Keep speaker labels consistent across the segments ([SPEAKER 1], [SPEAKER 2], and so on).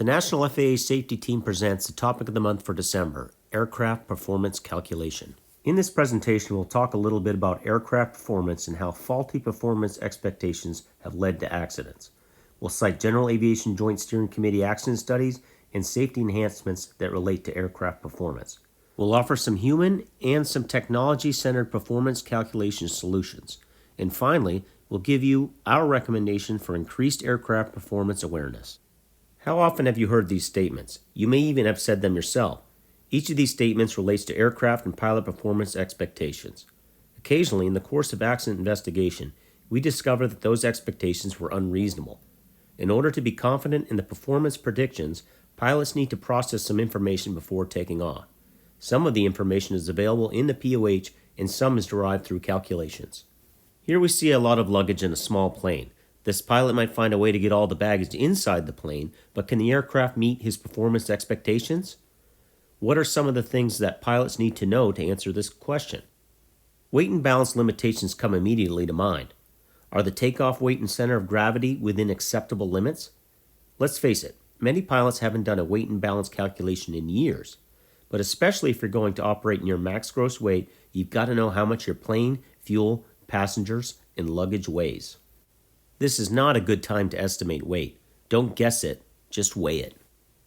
[SPEAKER 1] The National FAA Safety Team presents the topic of the month for December, Aircraft Performance Calculation. In this presentation, we'll talk a little bit about aircraft performance and how faulty performance expectations have led to accidents. We'll cite General Aviation Joint Steering Committee accident studies and safety enhancements that relate to aircraft performance. We'll offer some human and some technology-centered performance calculation solutions. And finally, we'll give you our recommendation for increased aircraft performance awareness. How often have you heard these statements? You may even have said them yourself. Each of these statements relates to aircraft and pilot performance expectations. Occasionally, in the course of accident investigation, we discover that those expectations were unreasonable. In order to be confident in the performance predictions, pilots need to process some information before taking off. Some of the information is available in the POH and some is derived through calculations. Here we see a lot of luggage in a small plane. This pilot might find a way to get all the baggage inside the plane, but can the aircraft meet his performance expectations? What are some of the things that pilots need to know to answer this question? Weight and balance limitations come immediately to mind. Are the takeoff weight and center of gravity within acceptable limits? Let's face it, many pilots haven't done a weight and balance calculation in years. But especially if you're going to operate near max gross weight, you've got to know how much your plane, fuel, passengers, and luggage weighs. This is not a good time to estimate weight. Don't guess it, just weigh it.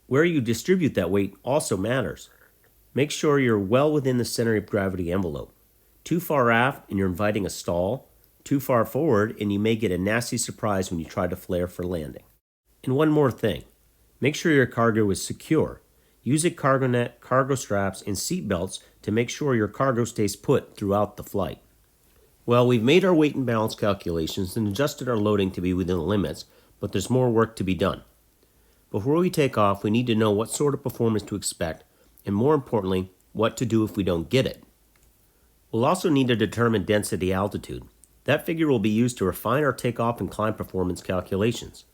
[SPEAKER 1] Where you distribute that weight also matters. Make sure you're well within the center of gravity envelope. Too far aft and you're inviting a stall. Too far forward and you may get a nasty surprise when you try to flare for landing. And one more thing. Make sure your cargo is secure. Use a cargo net, cargo straps, and seat belts to make sure your cargo stays put throughout the flight. Well, we've made our weight and balance calculations and adjusted our loading to be within the limits, but there's more work to be done. Before we take off, we need to know what sort of performance to expect, and more importantly, what to do if we don't get it. We'll also need to determine density altitude. That figure will be used to refine our takeoff and climb performance calculations.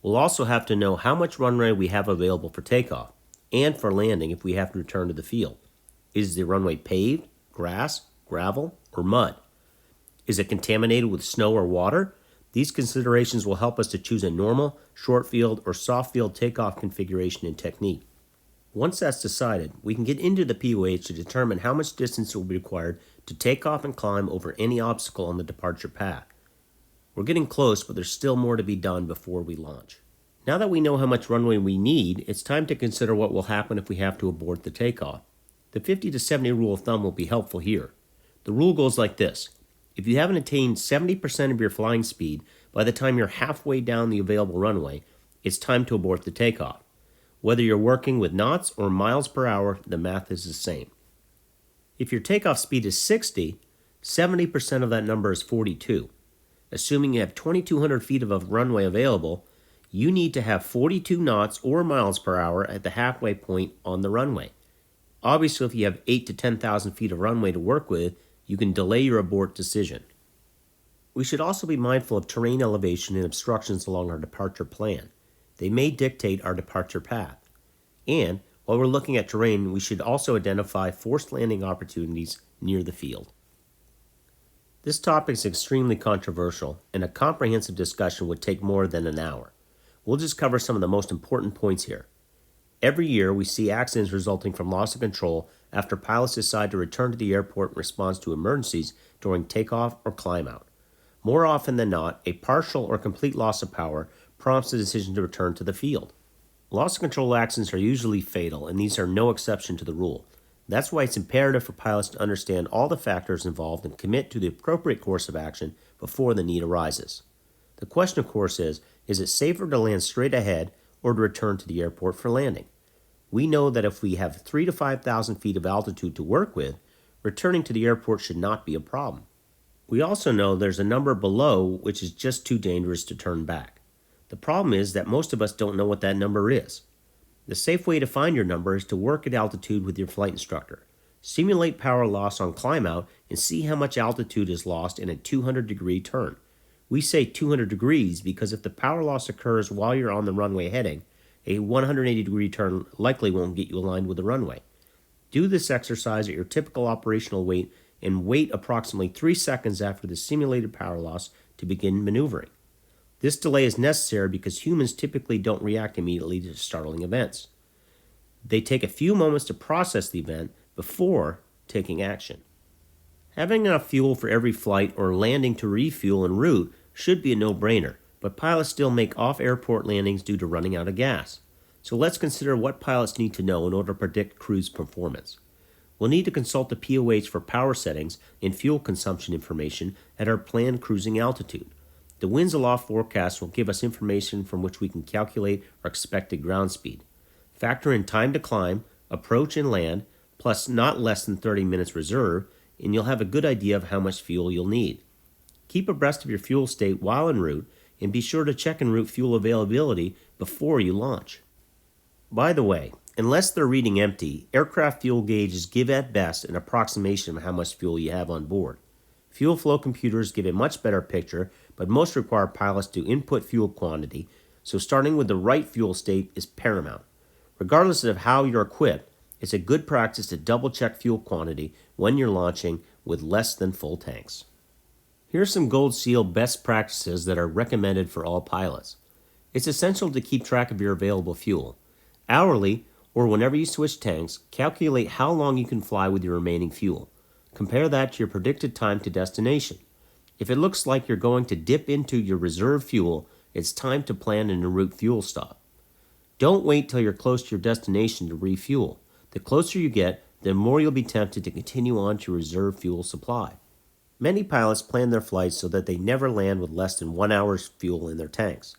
[SPEAKER 1] We'll also have to know how much runway we have available for takeoff, and for landing if we have to return to the field. Is the runway paved, grass, gravel, or mud? Is it contaminated with snow or water? These considerations will help us to choose a normal, short field, or soft field takeoff configuration and technique. Once that's decided, we can get into the POH to determine how much distance will be required to take off and climb over any obstacle on the departure path. We're getting close, but there's still more to be done before we launch. Now that we know how much runway we need, it's time to consider what will happen if we have to abort the takeoff. The 50 to 70 rule of thumb will be helpful here. The rule goes like this. If you haven't attained 70% of your flying speed by the time you're halfway down the available runway, it's time to abort the takeoff. Whether you're working with knots or miles per hour, the math is the same. If your takeoff speed is 60, 70% of that number is 42. Assuming you have 2,200 feet of runway available, you need to have 42 knots or miles per hour at the halfway point on the runway. Obviously, if you have 8 to 10,000 feet of runway to work with, you can delay your abort decision. We should also be mindful of terrain elevation and obstructions along our departure plan. They may dictate our departure path. And while we're looking at terrain, we should also identify forced landing opportunities near the field. This topic is extremely controversial, and a comprehensive discussion would take more than an hour. We'll just cover some of the most important points here. Every year, we see accidents resulting from loss of control after pilots decide to return to the airport in response to emergencies during takeoff or climb out. More often than not, a partial or complete loss of power prompts the decision to return to the field. Loss of control accidents are usually fatal, and these are no exception to the rule. That's why it's imperative for pilots to understand all the factors involved and commit to the appropriate course of action before the need arises. The question, of course, is it safer to land straight ahead or to return to the airport for landing? We know that if we have 3,000 to 5,000 feet of altitude to work with, returning to the airport should not be a problem. We also know there's a number below which is just too dangerous to turn back. The problem is that most of us don't know what that number is. The safe way to find your number is to work at altitude with your flight instructor. Simulate power loss on climb out and see how much altitude is lost in a 200-degree turn. We say 200 degrees because if the power loss occurs while you're on the runway heading, a 180-degree turn likely won't get you aligned with the runway. Do this exercise at your typical operational weight and wait approximately 3 seconds after the simulated power loss to begin maneuvering. This delay is necessary because humans typically don't react immediately to startling events. They take a few moments to process the event before taking action. Having enough fuel for every flight or landing to refuel en route should be a no-brainer, but pilots still make off-airport landings due to running out of gas. So let's consider what pilots need to know in order to predict cruise performance. We'll need to consult the POH for power settings and fuel consumption information at our planned cruising altitude. The winds aloft forecast will give us information from which we can calculate our expected ground speed. Factor in time to climb, approach and land, plus not less than 30 minutes reserve, and you'll have a good idea of how much fuel you'll need. Keep abreast of your fuel state while en route, and be sure to check en route fuel availability before you launch. By the way, unless they're reading empty, aircraft fuel gauges give at best an approximation of how much fuel you have on board. Fuel flow computers give a much better picture, but most require pilots to input fuel quantity, so starting with the right fuel state is paramount. Regardless of how you're equipped, it's a good practice to double-check fuel quantity when you're launching with less than full tanks. Here are some Gold Seal best practices that are recommended for all pilots. It's essential to keep track of your available fuel. Hourly, or whenever you switch tanks, calculate how long you can fly with your remaining fuel. Compare that to your predicted time to destination. If it looks like you're going to dip into your reserve fuel, it's time to plan an en route fuel stop. Don't wait till you're close to your destination to refuel. The closer you get, the more you'll be tempted to continue on to your reserve fuel supply. Many pilots plan their flights so that they never land with less than 1 hour's fuel in their tanks.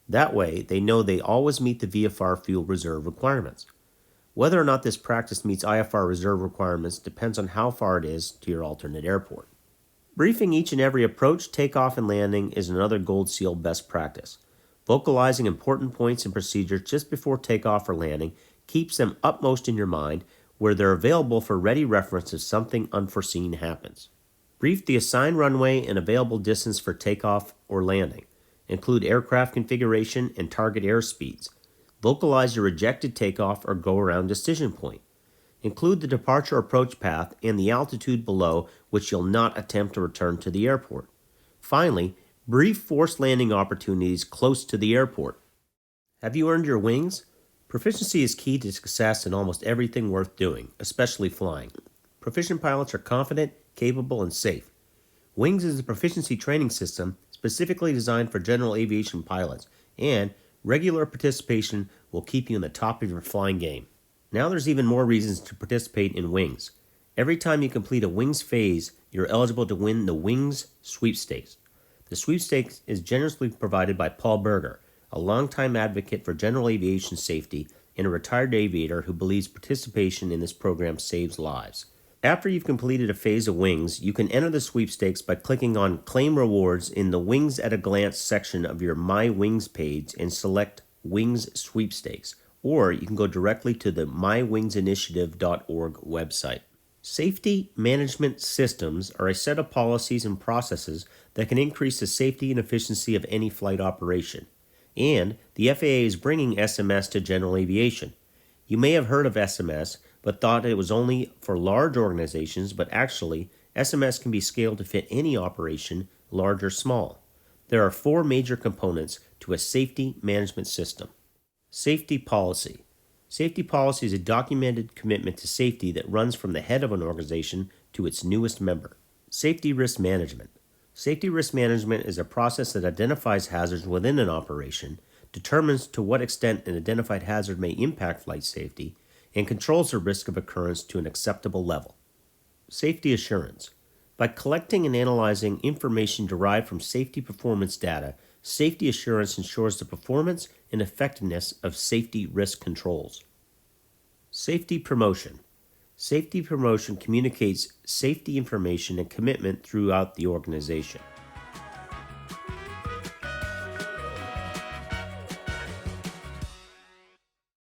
[SPEAKER 1] That way, they know they always meet the VFR fuel reserve requirements. Whether or not this practice meets IFR reserve requirements depends on how far it is to your alternate airport. Briefing each and every approach, takeoff, and landing is another Gold Seal best practice. Vocalizing important points and procedures just before takeoff or landing keeps them upmost in your mind, where they're available for ready reference if something unforeseen happens. Brief the assigned runway and available distance for takeoff or landing. Include aircraft configuration and target airspeeds. Vocalize your rejected takeoff or go-around decision point. Include the departure approach path and the altitude below which you'll not attempt to return to the airport. Finally, brief forced landing opportunities close to the airport. Have you earned your wings? Proficiency is key to success in almost everything worth doing, especially flying. Proficient pilots are confident, capable, and safe. Wings is a proficiency training system specifically designed for general aviation pilots, and regular participation will keep you in the top of your flying game. Now there's even more reasons to participate in Wings. Every time you complete a Wings phase, you're eligible to win the Wings Sweepstakes. The Sweepstakes is generously provided by Paul Berger, a longtime advocate for general aviation safety and a retired aviator who believes participation in this program saves lives. After you've completed a phase of Wings, you can enter the sweepstakes by clicking on Claim Rewards in the Wings at a Glance section of your My Wings page and select Wings Sweepstakes, or you can go directly to the mywingsinitiative.org website. Safety management systems are a set of policies and processes that can increase the safety and efficiency of any flight operation. And the FAA is bringing SMS to general aviation. You may have heard of SMS, but thought it was only for large organizations, but actually, SMS can be scaled to fit any operation, large or small. There are 4 major components to a safety management system. Safety policy. Safety policy is a documented commitment to safety that runs from the head of an organization to its newest member. Safety risk management. Safety risk management is a process that identifies hazards within an operation, determines to what extent an identified hazard may impact flight safety, and controls the risk of occurrence to an acceptable level. Safety assurance. By collecting and analyzing information derived from safety performance data, safety assurance ensures the performance and effectiveness of safety risk controls. Safety promotion. Safety promotion communicates safety information and commitment throughout the organization.